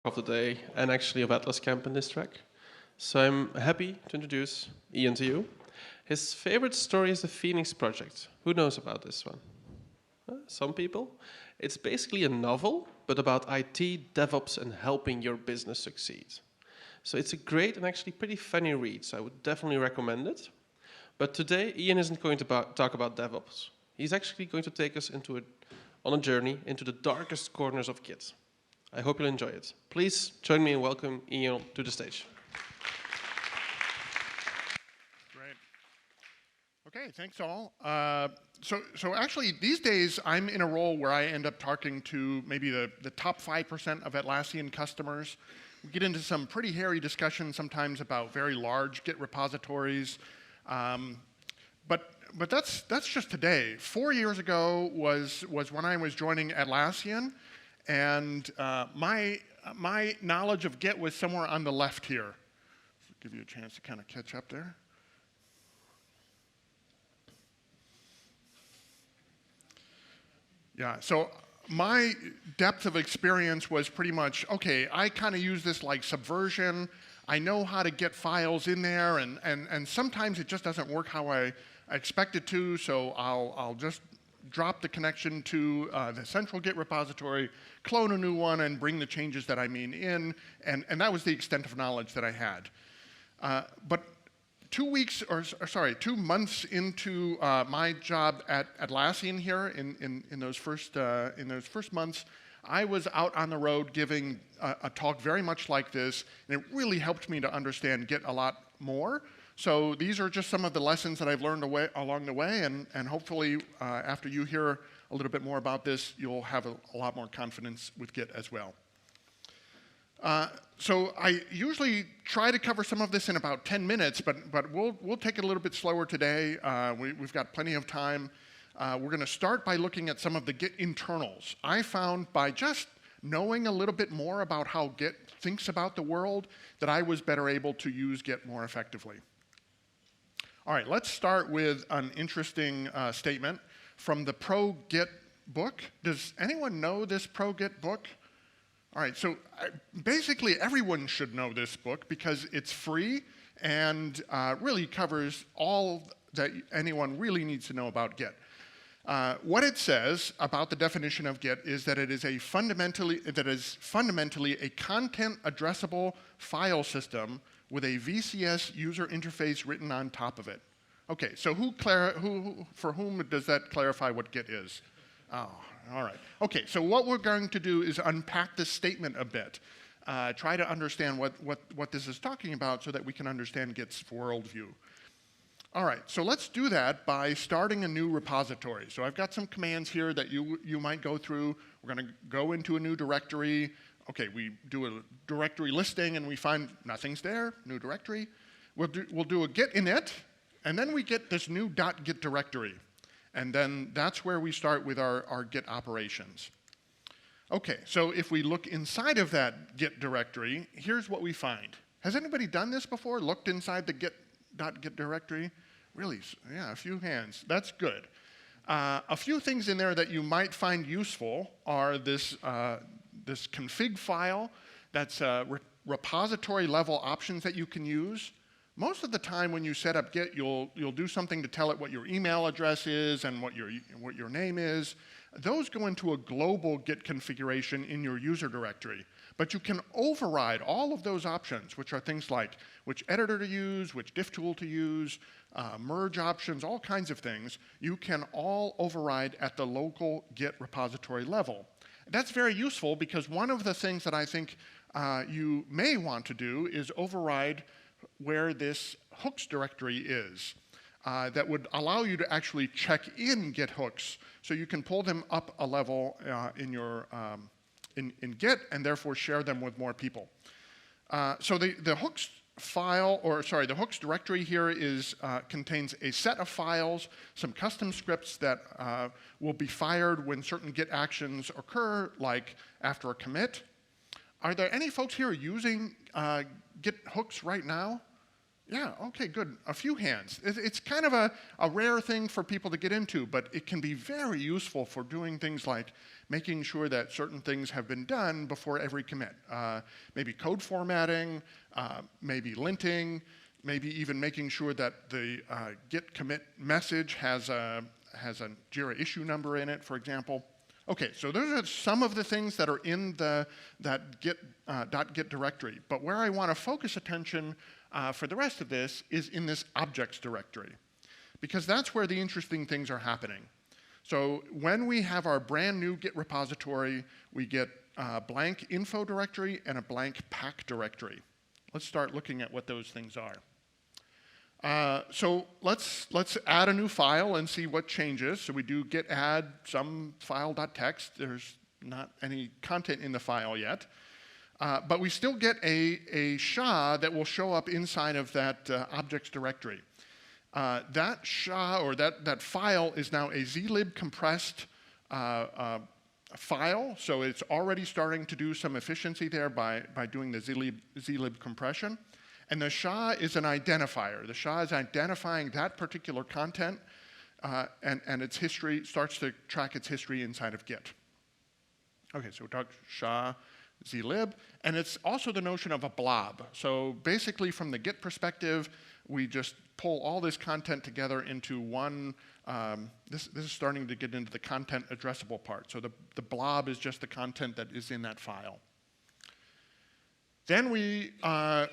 of the day and actually of Atlas Camp in this track. So I'm happy to introduce Ian to you. His favorite story is the Phoenix Project. Who knows about this one? Some people. It's basically a novel, but about IT, DevOps, and helping your business succeed. So it's a great and actually pretty funny read, so I would definitely recommend it. But today, Ian isn't going to talk about DevOps. He's actually going to take us on a journey into the darkest corners of Git. I hope you'll enjoy it. Please join me in welcoming Ian to the stage. Great. Okay, thanks all. So actually, these days, I'm in a role where I end up talking to maybe the top 5% of Atlassian customers. We get into some pretty hairy discussions sometimes about very large Git repositories. But that's just today. 4 years ago was when I was joining Atlassian, and my knowledge of Git was somewhere on the left here. So give you a chance to kind of catch up there. Yeah, so my depth of experience was pretty much, okay, I kind of use this like Subversion. I know how to get files in there, and sometimes it just doesn't work how I expect it to, so I'll just drop the connection to the central Git repository, clone a new one, and bring the changes that I mean in, and that was the extent of knowledge that I had. But 2 months into my job at Atlassian here, in those first months, I was out on the road giving a talk very much like this, and it really helped me to understand Git a lot more. So these are just some of the lessons that I've learned along the way, and hopefully after you hear a little bit more about this, you'll have a lot more confidence with Git as well. So I usually try to cover some of this in about 10 minutes, but we'll take it a little bit slower today. We've got plenty of time. We're going to start by looking at some of the Git internals. I found by just knowing a little bit more about how Git thinks about the world that I was better able to use Git more effectively. All right, let's start with an interesting statement from the Pro Git book. Does anyone know this Pro Git book? All right, so basically everyone should know this book because it's free and really covers all that anyone really needs to know about Git. What it says about the definition of Git is that it is fundamentally a content addressable file system with a VCS user interface written on top of it. Okay, so for whom does that clarify what Git is? Oh, all right. Okay, so what we're going to do is unpack this statement a bit, try to understand what this is talking about so that we can understand Git's worldview. All right, so let's do that by starting a new repository. So I've got some commands here that you might go through. We're going to go into a new directory. Okay, we do a directory listing and we find nothing's there, new directory. We'll do a git init, and then we get this new .git directory. And then that's where we start with our Git operations. Okay, so if we look inside of that Git directory, here's what we find. Has anybody done this before? Looked inside the .git directory? Really? Yeah, a few hands. That's good. A few things in there that you might find useful are this config file. That's repository level options that you can use. Most of the time when you set up Git, you'll do something to tell it what your email address is and what your name is. Those go into a global Git configuration in your user directory. But you can override all of those options, which are things like which editor to use, which diff tool to use, merge options, all kinds of things. You can all override at the local Git repository level. That's very useful because one of the things that I think you may want to do is override where this hooks directory is. That would allow you to actually check in Git hooks so you can pull them up a level in Git and therefore share them with more people. So the hooks the hooks directory here contains a set of files, some custom scripts that will be fired when certain Git actions occur, like after a commit. Are there any folks here using Git hooks right now? Yeah, okay, good. A few hands. It's kind of a rare thing for people to get into, but it can be very useful for doing things like making sure that certain things have been done before every commit. Maybe code formatting, maybe linting, maybe even making sure that the git commit message has a Jira issue number in it, for example. Okay, so those are some of the things that are in that git directory. But where I want to focus attention for the rest of this is in this objects directory, because that's where the interesting things are happening. So when we have our brand new Git repository, we get a blank info directory and a blank pack directory. Let's start looking at what those things are. So let's add a new file and see what changes. So we do git add some file.txt. There's not any content in the file yet. But we still get a SHA that will show up inside of that objects directory. That SHA, or that file, is now a zlib compressed file. So it's already starting to do some efficiency there by doing the zlib compression. And the SHA is an identifier. The SHA is identifying that particular content, and its history starts to track its history inside of Git. Okay, so we talked SHA, zlib, and it's also the notion of a blob. So basically, from the Git perspective, we just pull all this content together into one. This is starting to get into the content addressable part. So the blob is just the content that is in that file. Then we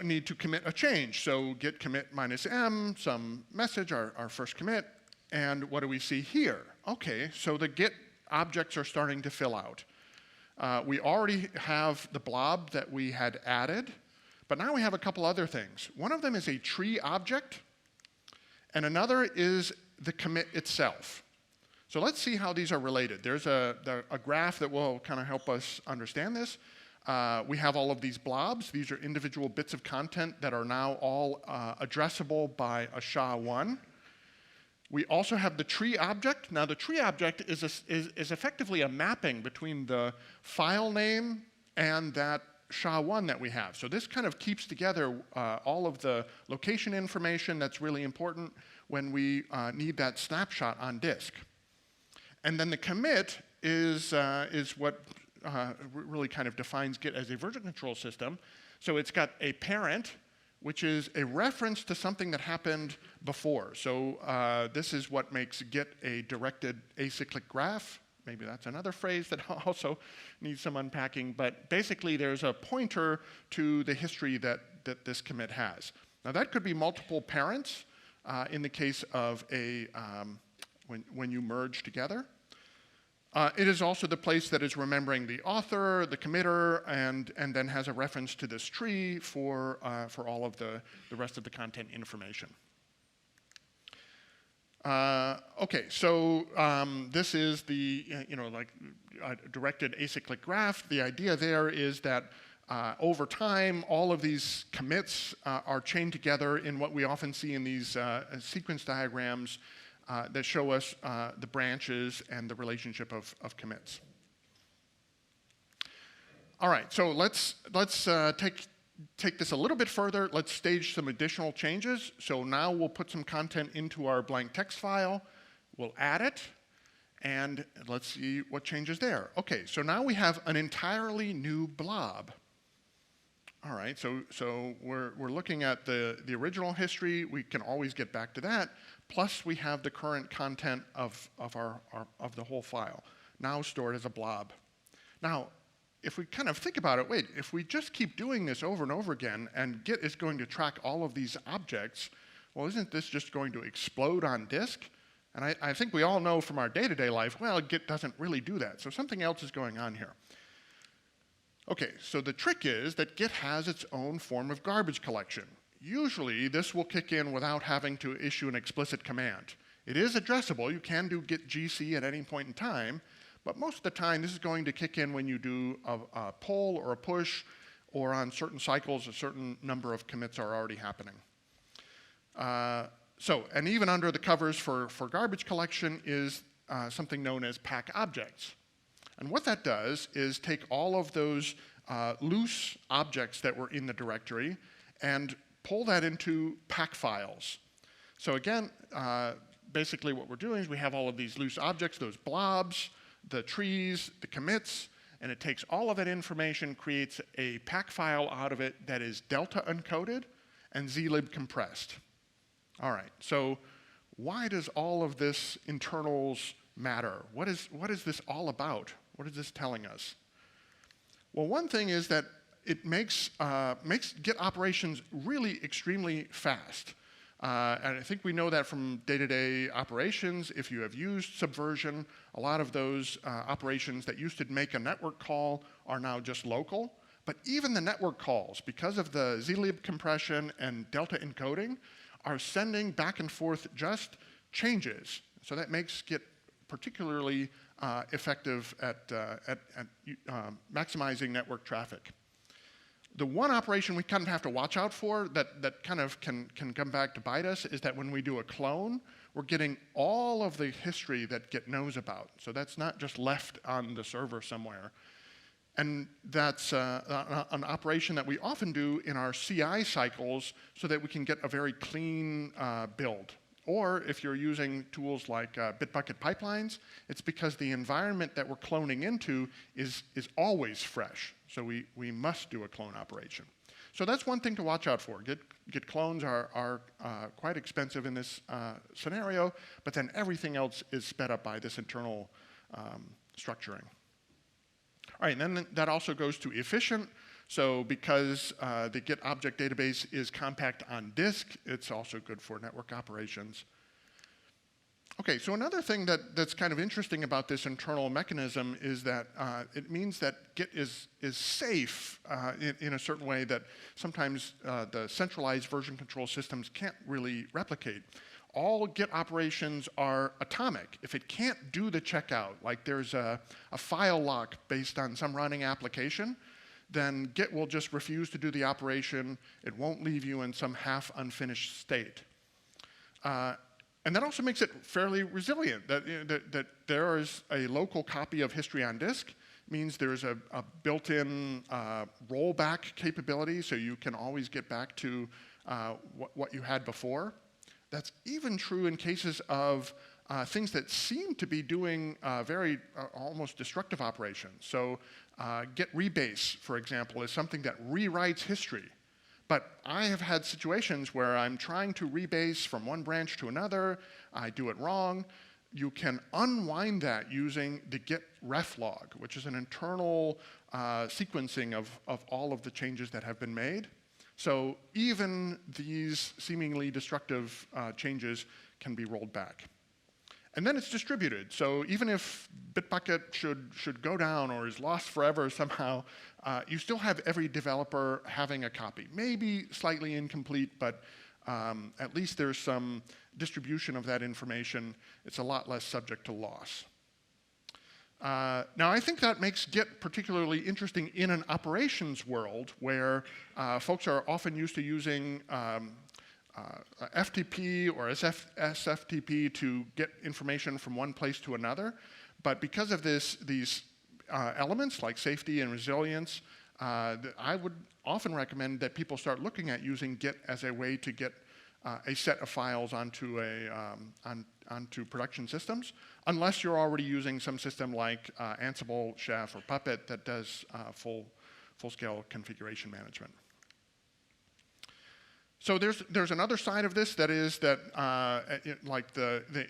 need to commit a change. So git commit -m, some message, our first commit. And what do we see here? Okay, so the Git objects are starting to fill out. We already have the blob that we had added, but now we have a couple other things. One of them is a tree object, and another is the commit itself. So let's see how these are related. There's a graph that will kind of help us understand this. We have all of these blobs. These are individual bits of content that are now all addressable by a SHA-1. We also have the tree object. Now, the tree object is effectively a mapping between the file name and that SHA-1 that we have. So this kind of keeps together all of the location information that's really important when we need that snapshot on disk. And then the commit is what really kind of defines Git as a version control system. So it's got a parent, which is a reference to something that happened before. So this is what makes Git a directed acyclic graph. Maybe that's another phrase that also needs some unpacking. But basically, there's a pointer to the history that this commit has. Now, that could be multiple parents in the case of when you merge together. It is also the place that is remembering the author, the committer, and then has a reference to this tree for all of the rest of the content information. Okay, so this is the directed acyclic graph. The idea there is that over time, all of these commits are chained together in what we often see in these sequence diagrams that show us the branches and the relationship of commits. All right, so let's take this a little bit further. Let's stage some additional changes. So now we'll put some content into our blank text file. We'll add it, and let's see what changes there. Okay, so now we have an entirely new blob. All right, so we're looking at the original history. We can always get back to that. Plus, we have the current content of the whole file, now stored as a blob. Now, if we kind of think about it, wait, if we just keep doing this over and over again, and Git is going to track all of these objects, well, isn't this just going to explode on disk? And I think we all know from our day-to-day life, well, Git doesn't really do that. So something else is going on here. Okay, so the trick is that Git has its own form of garbage collection. Usually, this will kick in without having to issue an explicit command. It is addressable. You can do git gc at any point in time, but most of the time, this is going to kick in when you do a pull or a push, or on certain cycles, a certain number of commits are already happening. And even under the covers for garbage collection is something known as pack objects. And what that does is take all of those loose objects that were in the directory and pull that into pack files. So again, basically what we're doing is we have all of these loose objects, those blobs, the trees, the commits, and it takes all of that information, creates a pack file out of it that is delta encoded and zlib compressed. All right, so why does all of this internals matter? What is this all about? What is this telling us? Well, one thing is that it makes Git operations really extremely fast. And I think we know that from day-to-day operations. If you have used Subversion, a lot of those operations that used to make a network call are now just local. But even the network calls, because of the zlib compression and delta encoding, are sending back and forth just changes. So that makes Git particularly effective at maximizing network traffic. The one operation we kind of have to watch out for that kind of can come back to bite us is that when we do a clone, we're getting all of the history that Git knows about. So that's not just left on the server somewhere. And that's an operation that we often do in our CI cycles so that we can get a very clean build. Or if you're using tools like Bitbucket pipelines, it's because the environment that we're cloning into is always fresh. So we must do a clone operation. So that's one thing to watch out for. Git clones are quite expensive in this scenario, but then everything else is sped up by this internal structuring. All right, and then that also goes to efficient. So because the Git object database is compact on disk, it's also good for network operations. Okay, so another thing that's kind of interesting about this internal mechanism is that it means that Git is safe in a certain way that sometimes the centralized version control systems can't really replicate. All Git operations are atomic. If it can't do the checkout, like there's a file lock based on some running application, then Git will just refuse to do the operation. It won't leave you in some half unfinished state. And that also makes it fairly resilient, that there is a local copy of history on disk, means there's a built-in rollback capability, so you can always get back to what you had before. That's even true in cases of things that seem to be doing very almost destructive operations. So Git rebase, for example, is something that rewrites history. But I have had situations where I'm trying to rebase from one branch to another, I do it wrong. You can unwind that using the Git ref log, which is an internal sequencing of all of the changes that have been made. So even these seemingly destructive changes can be rolled back. And then it's distributed. So even if Bitbucket should go down or is lost forever somehow, you still have every developer having a copy. Maybe slightly incomplete, but at least there's some distribution of that information. It's a lot less subject to loss. Now, I think that makes Git particularly interesting in an operations world where folks are often used to using FTP or SFTP to get information from one place to another. But because of these elements like safety and resilience, I would often recommend that people start looking at using Git as a way to get a set of files onto onto production systems, unless you're already using some system like Ansible, Chef, or Puppet that does full-scale configuration management. So there's another side of this, that is that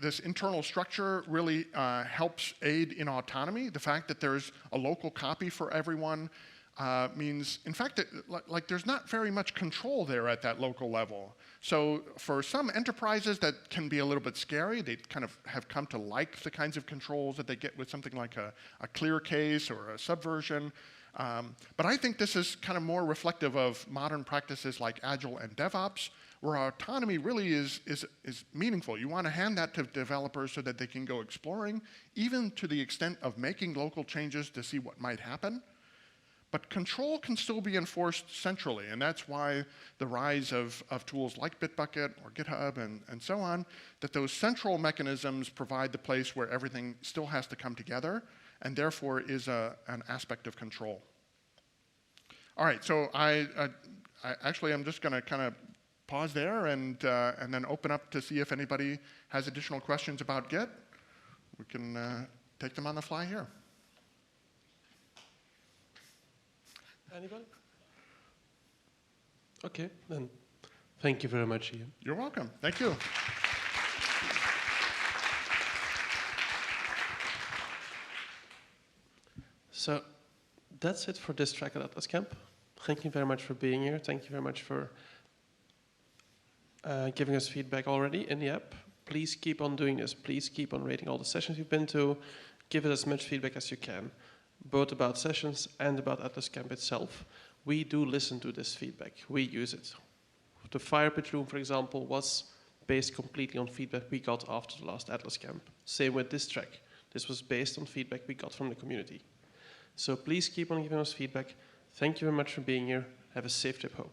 this internal structure really helps aid in autonomy. The fact that there's a local copy for everyone means, in fact, that there's not very much control there at that local level. So for some enterprises that can be a little bit scary, they kind of have come to like the kinds of controls that they get with something like a clear case or a subversion. But I think this is kind of more reflective of modern practices like Agile and DevOps, where autonomy really is meaningful. You want to hand that to developers so that they can go exploring, even to the extent of making local changes to see what might happen. But control can still be enforced centrally, and that's why the rise of tools like Bitbucket or GitHub and so on, that those central mechanisms provide the place where everything still has to come together, and therefore is an aspect of control. All right, so I'm just going to kind of pause there and then open up to see if anybody has additional questions about Git. We can take them on the fly here. Anybody? Okay, then thank you very much, Ian. You're welcome. Thank you. So that's it for this track at Atlas Camp. Thank you very much for being here. Thank you very much for giving us feedback already in the app. Please keep on doing this. Please keep on rating all the sessions you've been to. Give us as much feedback as you can, both about sessions and about Atlas Camp itself. We do listen to this feedback. We use it. The fire pit room, for example, was based completely on feedback we got after the last Atlas Camp. Same with this track. This was based on feedback we got from the community. So please keep on giving us feedback. Thank you very much for being here. Have a safe trip home.